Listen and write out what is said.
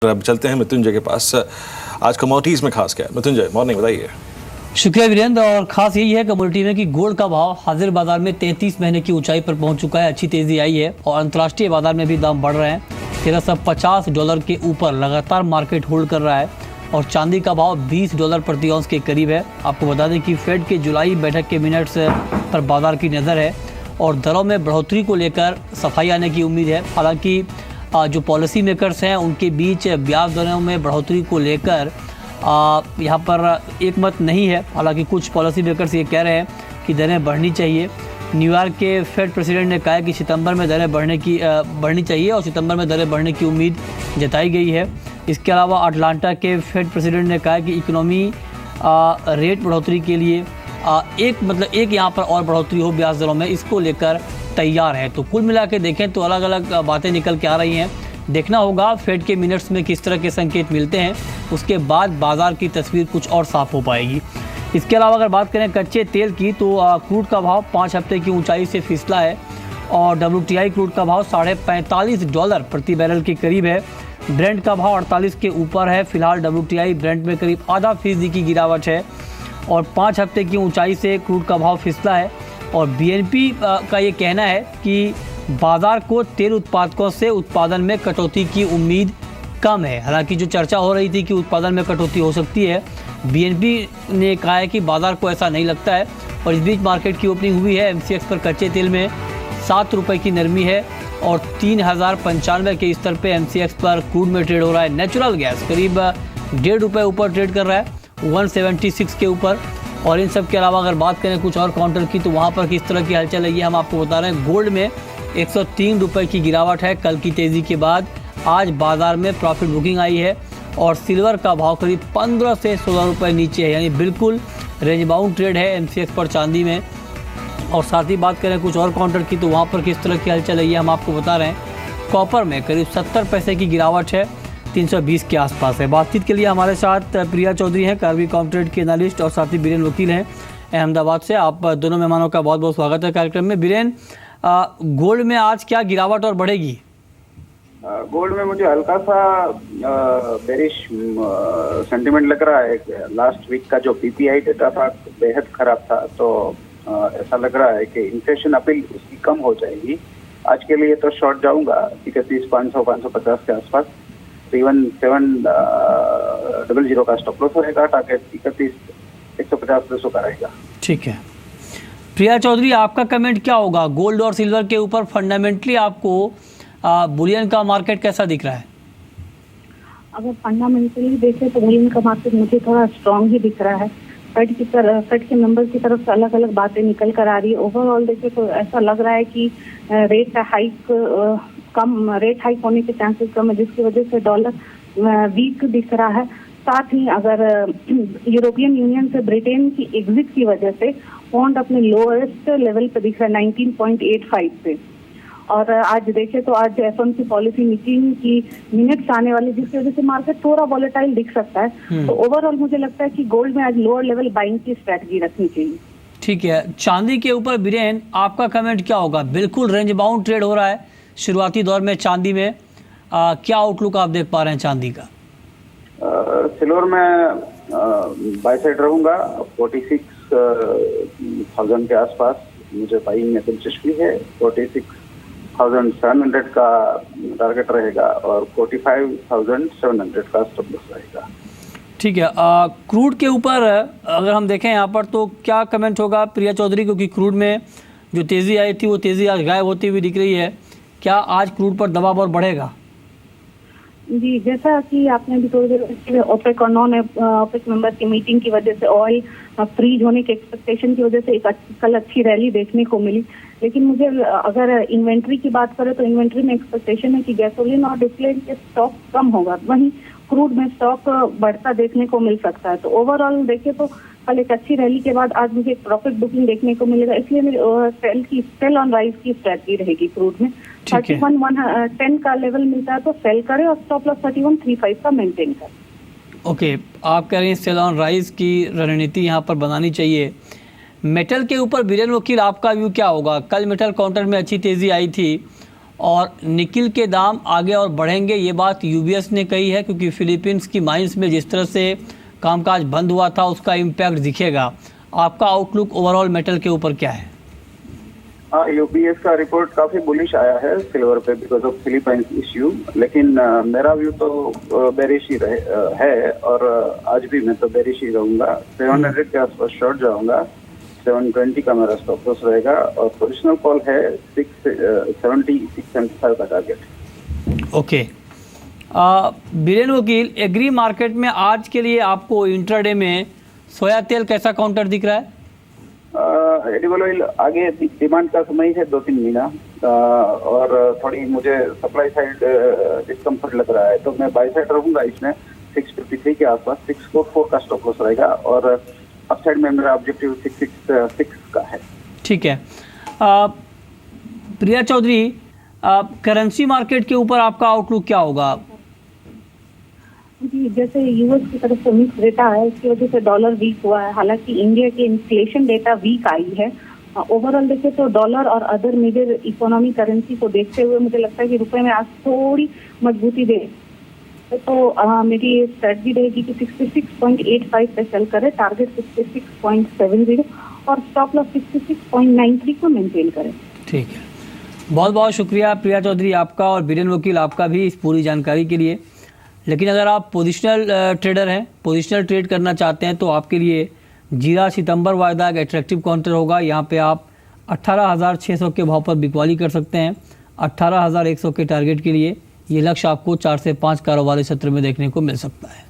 अब चलते हैं मृत्युंजय के पास। आज कमोडिटीज में खास क्या है मृत्युंजय, मॉर्निंग बताइए। शुक्रिया वीरेंद्र। और खास यही है कमोडिटी में कि गोल्ड का भाव हाजिर बाजार में 33 महीने की ऊंचाई पर पहुंच चुका है। अच्छी तेजी आई है और अंतर्राष्ट्रीय बाजार में भी दाम बढ़ रहे हैं। $1350 के ऊपर लगातार मार्केट होल्ड कर रहा है और चांदी का भाव $20 प्रति औंस के करीब है। आपको बता दें कि फेड के जुलाई बैठक के मिनट्स पर बाजार की नज़र है और दरों में बढ़ोतरी को लेकर सफाई आने की उम्मीद है। हालांकि जो पॉलिसी मेकर्स हैं उनके बीच ब्याज दरों में बढ़ोतरी को लेकर यहाँ पर एक मत नहीं है। हालांकि कुछ पॉलिसी मेकर्स ये कह रहे हैं कि दरें बढ़नी चाहिए। न्यूयॉर्क के फेड प्रेसिडेंट ने कहा है कि सितंबर में दरें बढ़नी चाहिए और सितंबर में दरें बढ़ने की उम्मीद जताई गई है। इसके अलावा अटलांटा के फेड प्रेसिडेंट ने कहा है कि इकोनॉमी रेट बढ़ोतरी के लिए एक यहाँ पर और बढ़ोतरी हो ब्याज दरों में, इसको लेकर तैयार है। तो कुल मिला के देखें तो अलग अलग बातें निकल के आ रही हैं। देखना होगा फेड के मिनट्स में किस तरह के संकेत मिलते हैं, उसके बाद बाजार की तस्वीर कुछ और साफ हो पाएगी। इसके अलावा अगर बात करें कच्चे तेल की तो क्रूड का भाव 5 हफ्ते की ऊंचाई से फिसला है और WTI क्रूड का भाव $45 प्रति बैरल के करीब है। ब्रेंट का भाव 48 के ऊपर है। फिलहाल WTI ब्रेंट में करीब आधा फीसदी की गिरावट है और 5 हफ्ते की ऊंचाई से क्रूड का भाव फिसला है। और BNP का ये कहना है कि बाजार को तेल उत्पादकों से उत्पादन में कटौती की उम्मीद कम है। हालांकि जो चर्चा हो रही थी कि उत्पादन में कटौती हो सकती है, BNP ने कहा है कि बाजार को ऐसा नहीं लगता है। और इस बीच मार्केट की ओपनिंग हुई है। MCX पर कच्चे तेल में ₹7 की नरमी है और 3095 के स्तर पे MCX पर क्रूड में ट्रेड हो रहा है। नेचुरल गैस करीब ₹1.5 ऊपर ट्रेड कर रहा है 176 के ऊपर। और इन सब के अलावा अगर बात करें कुछ और काउंटर की तो वहाँ पर किस तरह की हलचल है ये हम आपको बता रहे हैं। गोल्ड में ₹103 की गिरावट है। कल की तेज़ी के बाद आज बाजार में प्रॉफिट बुकिंग आई है और सिल्वर का भाव करीब 15 से ₹16 नीचे है, यानी बिल्कुल रेंज बाउंड ट्रेड है MCX पर चांदी में। और साथ ही बात करें कुछ और काउंटर की तो वहाँ पर किस तरह की हलचल है ये हम आपको बता रहे हैं। कॉपर में करीब 70 पैसे की गिरावट है, 320 के आसपास है। बातचीत के लिए हमारे साथ प्रिया चौधरी हैं, कार्वी कॉमट्रेड के एनालिस्ट, और साथ ही बीरेन वकील हैं अहमदाबाद से। आप दोनों मेहमानों का बहुत बहुत स्वागत है कार्यक्रम में। बीरेन, गोल्ड में आज क्या गिरावट और बढ़ेगी? गोल्ड में मुझे हल्का सा बेरिश सेंटिमेंट लग रहा है। लास्ट वीक का जो PPI डेटा था बेहद खराब था, तो ऐसा लग रहा है कि इन्फ्लेशन अपील उसकी कम हो जाएगी। आज के लिए तो शॉर्ट जाऊंगा 31,500-550 के आसपास। 7,700 का स्टॉप लॉस रहेगा। टारगेट 31,150 का रहेगा। ठीक है प्रिया चौधरी, आपका कमेंट क्या होगा गोल्ड और सिल्वर के ऊपर? फंडामेंटली आपको बुलियन का मार्केट कैसा दिख रहा है? अगर फंडामेंटली देखें तो बुलियन का मार्केट मुझे थोड़ा स्ट्रांग ही दिख रहा है। फेड के मेंबर्स की तरफ से अलग अलग बातें निकल कर आ रही है। ओवरऑल देखें तो ऐसा लग रहा है कि रेट हाइक होने के चांसेस कम है, जिसकी वजह से डॉलर वीक दिख रहा है। साथ ही अगर यूरोपियन यूनियन से ब्रिटेन की एग्जिट की वजह से पॉन्ड अपने लोएस्ट लेवल पर दिख रहा है 19.85 पे। और आज देखें तो आज FOMC पॉलिसी मीटिंग की मिनट्स आने वाली, जिसकी वजह से मार्केट थोड़ा वॉलेटाइल दिख सकता है। तो ओवरऑल मुझे लगता है कि गोल्ड में आज लोअर लेवल बाइंग की स्ट्रेटजी रखनी चाहिए। ठीक है, चांदी के ऊपर बीरेन आपका कमेंट क्या होगा? बिल्कुल रेंज बाउंड ट्रेड हो रहा है शुरुआती दौर में चांदी में। क्या आउटलुक आप देख पा रहे हैं चांदी का? सिल्वर में बाय साइड रहूंगा 46,000 के आसपास। मुझे बाइंग में दिलचस्पी है। 46,700 का टारगेट रहेगा और 45,700 का स्टॉप लॉस रहेगा। ठीक है, क्रूड के ऊपर अगर हम देखें यहाँ पर तो क्या कमेंट होगा प्रिया चौधरी? क्योंकि क्रूड में जो तेज़ी आई थी वो तेज़ी आज गायब होती हुई दिख रही है। क्या आज क्रूड पर दबाव और बढ़ेगा? जी, जैसा कि आपने भी थोड़ी देर पहले ओपेक और नॉन ओपेक मेंबर की मीटिंग की वजह से ऑयल फ्रीज होने के एक्सपेक्टेशन की वजह से कल अच्छी रैली देखने को मिली। लेकिन मुझे अगर इन्वेंट्री की बात करें तो इन्वेंट्री में एक्सपेक्टेशन है कि गैसोलीन और डिस्टिलेंट के स्टॉक कम होगा, वहीं क्रूड में स्टॉक बढ़ता देखने को मिल सकता है। तो ओवरऑल देखें तो कल एक अच्छी रैली के बाद आज मुझे एक प्रॉफिट बुकिंग देखने को मिलेगा, इसलिए मेरी सेल ऑन राइज की स्ट्रेटजी रहेगी। क्रूड में 31,110 का लेवल मिलता है तो सेल करें और स्टॉप लॉस 31,35 का मेंटेन करें। ओके, आप कह रहे हैं सेल ऑन राइज की रणनीति यहाँ पर बनानी चाहिए। मेटल के ऊपर बीरेन वकील आपका व्यू क्या होगा? कल मेटल काउंटर में अच्छी तेज़ी आई थी और निकिल के दाम आगे और बढ़ेंगे, ये बात यूबीएस ने कही है, क्योंकि फिलीपींस की माइंस में जिस तरह से कामकाज बंद हुआ था उसका इम्पैक्ट दिखेगा। आपका आउटलुक ओवरऑल मेटल के ऊपर क्या है? यूबीएस का रिपोर्ट काफी बुलिश आया है सिल्वर पे बिकॉज ऑफ फिलीपाइंस इश्यू, लेकिन मेरा व्यू तो बेरिश ही है और आज भी मैं तो बेरिश ही रहूंगा। 700 के आसपास शॉर्ट जाऊंगा, 720 का मेरा स्टॉप लॉस रहेगा और पोजिशनल कॉल है 675 का टारगेट। ओके, बीरेन वकील, एग्री मार्केट में आज के लिए आपको इंट्राडे में सोया तेल कैसा काउंटर दिख रहा है? एडिबल ऑयल आगे डिमांड का समय है 2-3 महीना और थोड़ी मुझे सप्लाई साइड डिस्कम्फर्ट लग रहा है, तो मैं बाय साइड रहूंगा इसमें 653 के आसपास। 644 का स्टॉप लॉस रहेगा और अपसाइड में मेरा ऑब्जेक्टिव 666 का है। ठीक है। प्रिया चौधरी, करेंसी मार्केट के ऊपर आपका आउटलुक क्या होगा? जी, जैसे यूएस की तरफ से मिक्स डेटा है, इसकी वजह से डॉलर वीक हुआ है। हालांकि इंडिया की इन्फ्लेशन डेटा वीक आई है। ओवरऑल देखे तो डॉलर और अदर मेजर इकोनॉमी करेंसी को देखते हुए मुझे लगता है कि रुपए में आज थोड़ी मजबूती दे, तो मेरी ये स्ट्रेटजी रहेगी कि 66.85 पे सेल करें, टारगेट 66.70 और स्टॉप लॉस 66.93 को मेंटेन करें। ठीक है, बहुत बहुत शुक्रिया प्रिया चौधरी आपका और बीरेन वकील आपका भी इस पूरी जानकारी के लिए। लेकिन अगर आप पोजिशनल ट्रेडर हैं, पोजिशनल ट्रेड करना चाहते हैं, तो आपके लिए जीरा सितंबर वायदा एक एट्रैक्टिव काउंटर होगा। यहाँ पे आप 18,600 के भाव पर बिकवाली कर सकते हैं। 18,100 के टारगेट के लिए ये लक्ष्य आपको 4 से 5 कारोबारी सत्र में देखने को मिल सकता है।